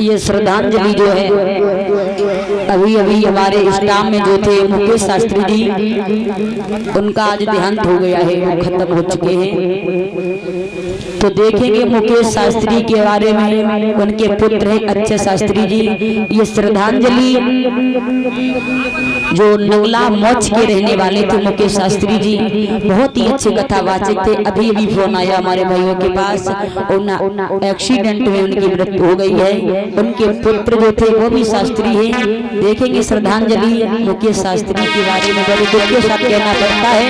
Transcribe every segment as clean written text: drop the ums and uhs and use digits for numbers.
ये श्रद्धांजलि जो है अभी अभी हमारे स्टाफ में जो थे मुकेश शास्त्री जी, उनका आज देहांत हो गया है, वो खत्म हो चुके हैं। तो देखेंगे मुकेश शास्त्री के बारे में, उनके पुत्र हैं अच्छे शास्त्री जी। ये श्रद्धांजलि जो नंगला मोच के रहने वाले थे मुकेश शास्त्री जी, बहुत ही अच्छे कथावाचक थे। अभी अभी फोन आया हमारे भाइयों के पास, एक्सीडेंट में उनकी मृत्यु हो गई है। उनके पुत्र जो थे वो भी शास्त्री हैं। देखेंगे श्रद्धांजलि मुकेश शास्त्री के बारे में। बड़े दुख के साथ कहना पड़ता है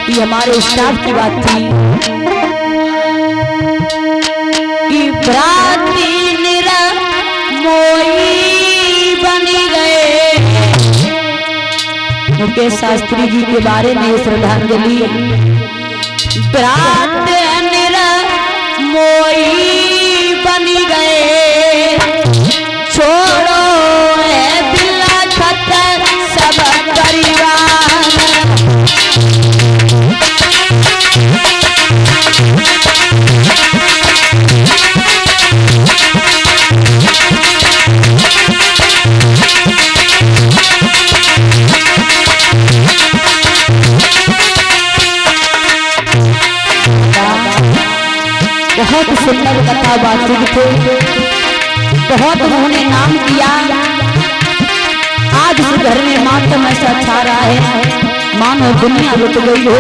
कि हमारे स्टाफ की बात थी कि भ्राती निरा मोई बनी गए। मुकेश शास्त्री जी के बारे में श्रद्धांजलि। भ्रात निरा मोई बनी गए, छोड़ो है बिल्ला खतर सब परिवार। बहुत सुंदर कथावाचक थे, बहुत उन्होंने नाम किया। आज इस घर में मातम ऐसा छा रहा है मानो दुनिया लुट गई हो।